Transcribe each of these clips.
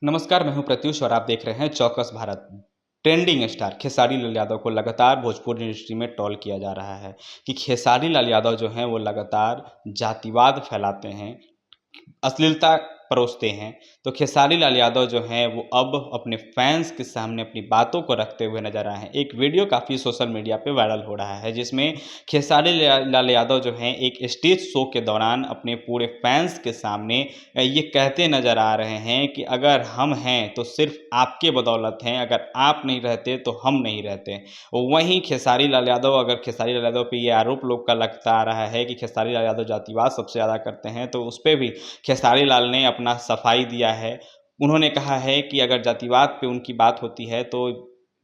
नमस्कार, मैं हूं प्रत्युष और आप देख रहे हैं चौकस भारत। ट्रेंडिंग स्टार खेसारी लाल यादव को लगातार भोजपुरी इंडस्ट्री में ट्रोल किया जा रहा है कि खेसारी लाल यादव जो हैं वो लगातार जातिवाद फैलाते हैं, अश्लीलता परोसते हैं। तो खेसारी लाल यादव जो हैं वो अब अपने फैंस के सामने अपनी बातों को रखते हुए नज़र आए हैं। एक वीडियो काफ़ी सोशल मीडिया पे वायरल हो रहा है जिसमें खेसारी लाल यादव जो हैं एक स्टेज शो के दौरान अपने पूरे फैंस के सामने ये कहते नज़र आ रहे हैं कि अगर हम हैं तो सिर्फ आपके बदौलत हैं, अगर आप नहीं रहते तो हम नहीं रहते। वहीं खेसारी लाल यादव खेसारी लाल यादव पे ये आरोप लोग का लगता आ रहा है कि खेसारी लाल यादव जातिवाद सबसे ज़्यादा करते हैं, तो उस पे भी खेसारी लाल ने अपना सफाई दिया है। उन्होंने कहा है कि अगर जातिवाद पे उनकी बात होती है तो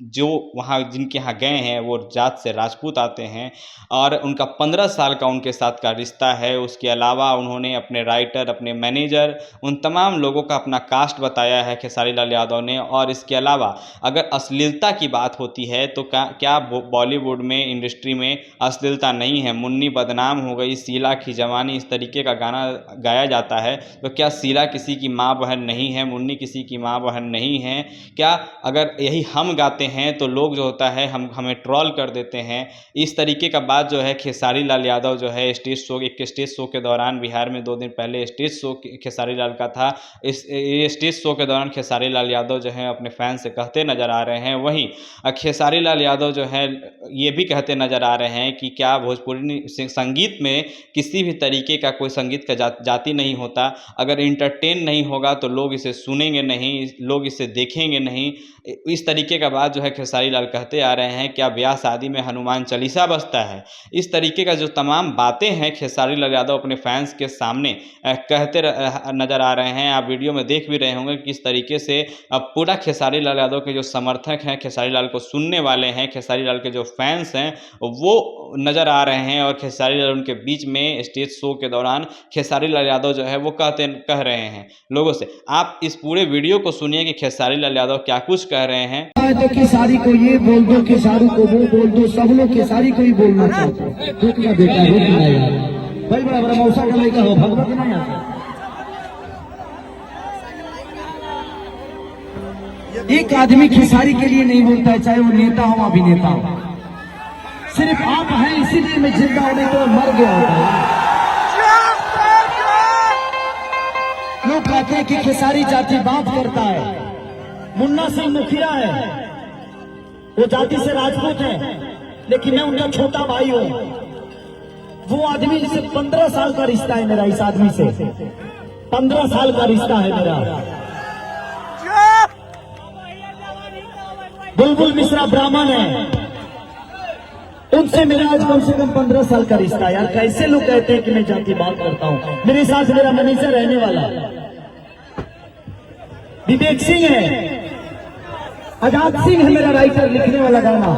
जो वहाँ जिनके यहाँ गए हैं वो जात से राजपूत आते हैं और उनका 15 साल का उनके साथ का रिश्ता है। उसके अलावा उन्होंने अपने राइटर, अपने मैनेजर, उन तमाम लोगों का अपना कास्ट बताया है खेसारी लाल यादव ने। और इसके अलावा अगर अश्लीलता की बात होती है तो क्या बॉलीवुड में, इंडस्ट्री में अश्लीलता नहीं है? मुन्नी बदनाम हो गई, शीला की जवानी, इस तरीके का गाना गाया जाता है, तो क्या शीला किसी की माँ बहन नहीं है? मुन्नी किसी की माँ बहन नहीं है क्या? अगर यही हम गाते हैं तो लोग जो होता है हमें ट्रोल कर देते हैं। इस तरीके का बात जो है खेसारी लाल यादव जो है एक स्टेज शो के दौरान, बिहार में 2 दिन पहले स्टेज शो खेसारी लाल का था। ये स्टेज शो के दौरान खेसारी लाल यादव जो है अपने फैन से कहते नज़र आ रहे हैं। वहीं खेसारी लाल यादव जो है ये भी कहते नज़र आ रहे हैं कि क्या भोजपुरी संगीत में किसी भी तरीके का कोई संगीत का जाति नहीं होता। अगर इंटरटेन नहीं होगा तो लोग इसे सुनेंगे नहीं, लोग इसे देखेंगे नहीं। इस तरीके का बात जो है खेसारी लाल कहते आ रहे हैं। क्या ब्याह शादी में हनुमान चालीसा बजता है? इस तरीके का जो तमाम बातें हैं खेसारी लाल यादव अपने फैंस के सामने कहते नज़र आ रहे हैं। आप वीडियो में देख भी रहे होंगे कि किस तरीके से अब पूरा खेसारी लाल यादव के जो समर्थक हैं, खेसारी लाल को सुनने वाले हैं, खेसारी लाल के जो फैंस हैं वो नज़र आ रहे हैं। और खेसारी लाल उनके बीच में स्टेज शो के दौरान खेसारी लाल यादव जो है वो कह रहे हैं लोगों से। आप इस पूरे वीडियो को सुनिए कि खेसारी लाल यादव क्या कुछ कह रहे हैं। तो खेसारी को ये बोल दो, खेसारी को वो बोल दो, सब लोग खेसारी को ही बोलना चाहते हैं। रुकना बेटा, रुकना यार, भाई बड़ा बड़ा मौसा का लड़का हो, भगवत नहीं आता। एक आदमी खेसारी के लिए नहीं बोलता है, चाहे वो नेता हो अभिनेता हो। सिर्फ आप हैं इसीलिए मैं जिंदा होने को मर गया होता। लोग कहते हैं कि खेसारी जातिवाद करता है। मुन्ना सिंह मुखिया है, वो जाति से राजपूत है, लेकिन मैं उनका छोटा भाई हूं। वो आदमी से 15 साल का रिश्ता है मेरा, इस आदमी से 15 साल का रिश्ता है मेरा। बुलबुल मिश्रा ब्राह्मण है, उनसे मेरा आज कम से कम 15 साल का रिश्ता है। यार कैसे लोग कहते हैं कि मैं जातिवाद करता हूं? मेरे साथ मेरा मैनेजर रहने वाला विवेक सिंह है, आजाद सिंह है मेरा राइटर, लिखने वाला गाना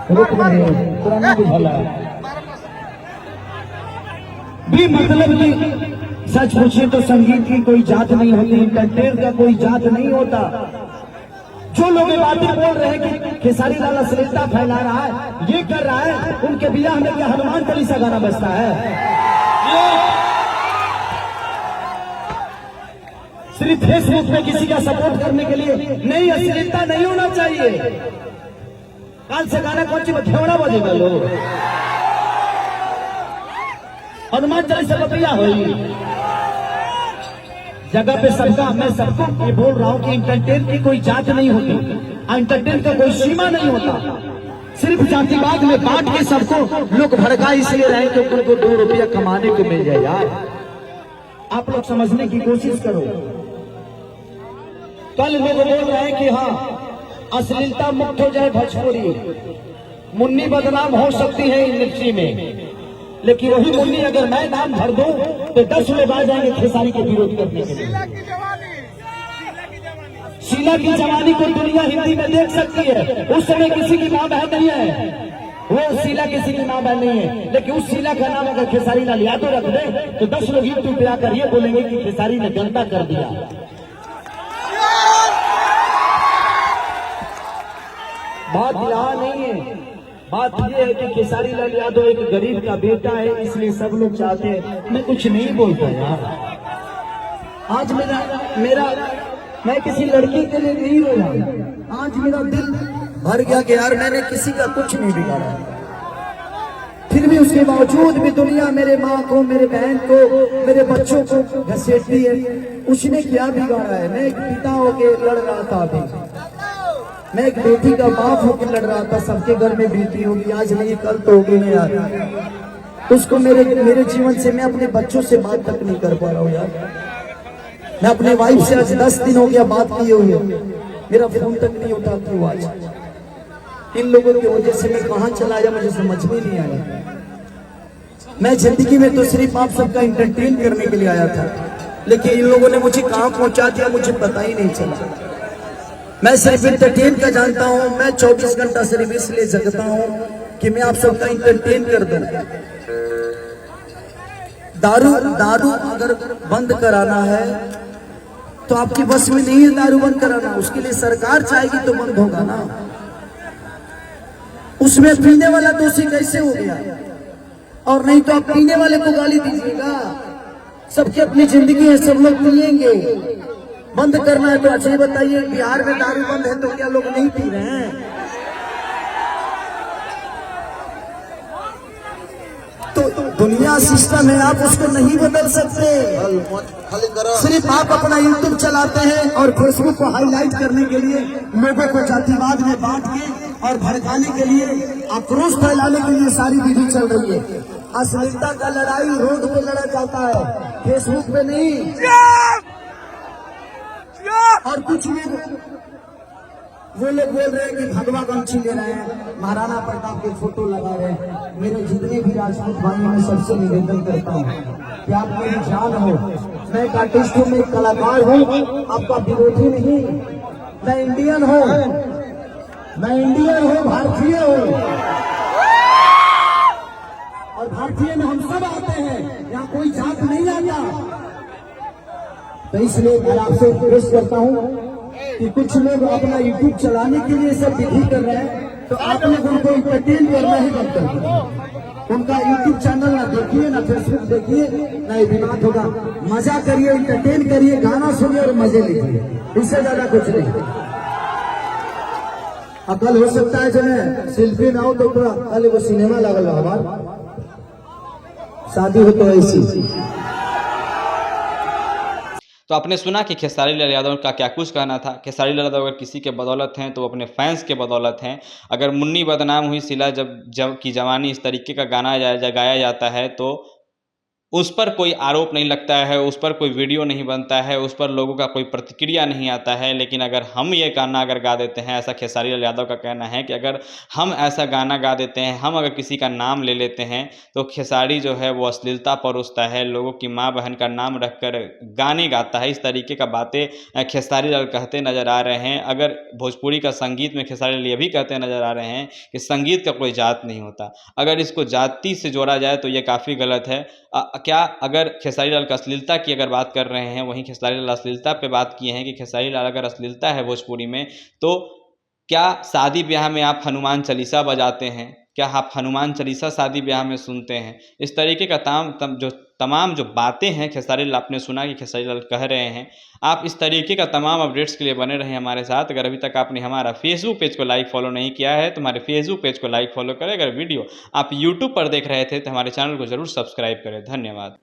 पुराना बुझाला भी। मतलब कि सच पूछे तो संगीत की कोई जात नहीं होती, कंटेंट का कोई जात नहीं होता। जो लोग ये बातें बोल रहे हैं कि खेसारी लाल अश्लीलता फैला रहा है, ये कर रहा है, उनके बियाह में क्या हनुमान चालीसा गाना बजता है? सिर्फ फेसबुक में किसी का सपोर्ट करने के लिए नहीं, अश्लीलता नहीं होना चाहिए। कल से गाना कौन सी घेवड़ा बजेगा लोग, हनुमान चालीसा बतिया हुई जगह पे सबका। मैं सबको ये बोल रहा हूं कि इंटरटेन की कोई जात नहीं होती, इंटरटेन का कोई सीमा नहीं होता। सिर्फ जातिवाद में बांट के सबको लोग भड़का इसलिए रहे कि उनको 2 रुपया कमाने को मिल जाए। यार आप लोग समझने की कोशिश करो। कल लोग बोल रहे हैं कि हाँ अश्लीलता मुक्त हो जाए भोजपुरी, मुन्नी बदनाम हो सकती है इंडस्ट्री में, लेकिन वही मुन्नी अगर मैं नाम भर दूं तो 10 लोग आ जाएंगे खेसारी के विरोध करने के लिए। शीला की जवानी को दुनिया हिंदी में देख सकती है। उस समय किसी की मां बहन नहीं है, वो शीला किसी की मां बहन नहीं है, लेकिन उस शीला का नाम अगर खेसारी लाल यादव रख दे तो 10 लोग यूट्यूब पे आकर ये बोलेंगे कि खेसारी ने गंदा कर दिया। बात यहाँ नहीं है, बात यह है कि खेसारी लाल यादव एक गरीब का बेटा है, इसलिए सब लोग चाहते हैं। मैं कुछ नहीं बोलता यार। आज मेरा मैं किसी लड़की के लिए नहीं रोया। आज मेरा दिल भर गया कि यार मैंने किसी का कुछ नहीं बिगाड़ा, फिर भी उसके बावजूद भी दुनिया मेरे माँ को, मेरे बहन को, मेरे बच्चों को घसीटती है। उसने क्या बिगाड़ा है? मैं एक पिता होके लड़ रहा था, अभी मैं एक बेटी का बाप होकर लड़ रहा था। सबके घर में बेटी होगी, आज नहीं कल तो होगी ना यार। उसको मेरे जीवन से मैं अपने बच्चों से बात तक नहीं कर पा रहा हूँ यार। मैं अपने वाइफ से आज 10 दिन हो गया बात किए हुए, मेरा फोन तक नहीं उठाती हूँ आज। इन लोगों की वजह से मैं कहाँ चला गया मुझे समझ में नहीं आया। मैं जिंदगी में तो सिर्फ आप सबका एंटरटेन करने के लिए आया था, लेकिन इन लोगों ने मुझे कहाँ पहुंचा दिया मुझे पता ही नहीं चला। मैं सिर्फ एंटरटेन का जानता हूँ। मैं 24 घंटा सिर्फ इसलिए जगता हूँ कि मैं आप सबका एंटरटेन कर दूं। दारू अगर बंद कराना है तो आपकी बस में नहीं है दारू बंद कराना, उसके लिए सरकार चाहेगी तो बंद होगा ना। उसमें पीने वाला दोषी कैसे हो गया? और नहीं तो आप पीने वाले को गाली दीजिएगा। सबकी अपनी जिंदगी है, सब लोग पिएंगे। बंद करना है तो अच्छा ही बताइए, बिहार में दारू बंद है तो क्या लोग नहीं पी रहे हैं? तो दुनिया सिस्टम है, आप उसको नहीं बदल सकते। सिर्फ आप अपना यूट्यूब चलाते हैं और फेसबुक को हाईलाइट करने के लिए, लोगों को जातिवाद में बांट के और भड़काने के लिए, आक्रोश फैलाने के लिए सारी विधि चल रही है। अश्लीलता का लड़ाई रोड पे लड़ा जाता है, फेसबुक पे नहीं। और कुछ लोग वो लोग बोल रहे हैं कि भगवा गमछी ले रहे हैं, महाराणा प्रताप के फोटो लगा रहे हैं। मेरे जितने भी राजपूत भाई मैं सबसे निवेदन करता हूँ कि आप मेरी जान हो। मैं एक आर्टिस्ट हूँ, मैं एक कलाकार हूँ, आपका विरोधी नहीं। मैं इंडियन हूँ, भारतीय हूँ, और भारतीय में हम सब आते हैं, यहाँ कोई जात नहीं आता। तो इसलिए मैं आपसे रिक्वेस्ट करता हूँ कि कुछ लोग अपना यूट्यूब चलाने के लिए सब विधि कर रहे हैं, तो आप लोग उनको एंटरटेन करना ही बंद कर दीजिए। उनका यूट्यूब चैनल ना देखिए, ना फेसबुक देखिए, ना ये विवाद होगा। मजा करिए, एंटरटेन करिए, गाना सुनिए और मजे लीजिए, इससे ज्यादा कुछ नहीं। अकल हो सकता है जो मैं शिल्पी ना हो तो पूरा कल वो सिनेमा लगल हमार शादी हो तो ऐसी। तो आपने सुना कि खेसारी लाल यादव का क्या कुछ कहना था। खेसारी लाल यादव अगर किसी के बदौलत हैं तो अपने फैंस के बदौलत हैं। अगर मुन्नी बदनाम हुई सिला जब की जवानी इस तरीके का गाना गाया जाता है तो उस पर कोई आरोप नहीं लगता है, उस पर कोई वीडियो नहीं बनता है, उस पर लोगों का कोई प्रतिक्रिया नहीं आता है। लेकिन अगर हम ये गाना अगर गा देते हैं, ऐसा खेसारी लाल यादव का कहना है कि अगर हम ऐसा गाना गा देते हैं, हम अगर किसी का नाम ले लेते हैं तो खेसारी जो है वो अश्लीलता परोसता है, लोगों की माँ बहन का नाम रखकर गाने गाता है। इस तरीके का बातें खेसारी लाल कहते नज़र आ रहे हैं। अगर भोजपुरी का संगीत में खेसारी लाल ये भी कहते नज़र आ रहे हैं कि संगीत का कोई जात नहीं होता। अगर इसको जाति से जोड़ा जाए तो ये काफ़ी गलत है। क्या अगर खेसारी लाल का अश्लीलता की अगर बात कर रहे हैं, वहीं खेसारी लाल अश्लीलता पे बात किए हैं कि खेसारी लाल अगर अश्लीलता है भोजपुरी में, तो क्या शादी ब्याह में आप हनुमान चालीसा बजाते हैं? क्या आप हनुमान चालीसा शादी ब्याह में सुनते हैं? इस तरीके का तमाम जो बातें हैं खेसारी लाल, आपने सुना कि खेसारी लाल कह रहे हैं। आप इस तरीके का तमाम अपडेट्स के लिए बने रहें हमारे साथ। अगर अभी तक आपने हमारा फेसबुक पेज को लाइक फॉलो नहीं किया है तो हमारे फेसबुक पेज को लाइक फॉलो करें। अगर वीडियो आप यूट्यूब पर देख रहे थे तो हमारे चैनल को ज़रूर सब्सक्राइब करें। धन्यवाद।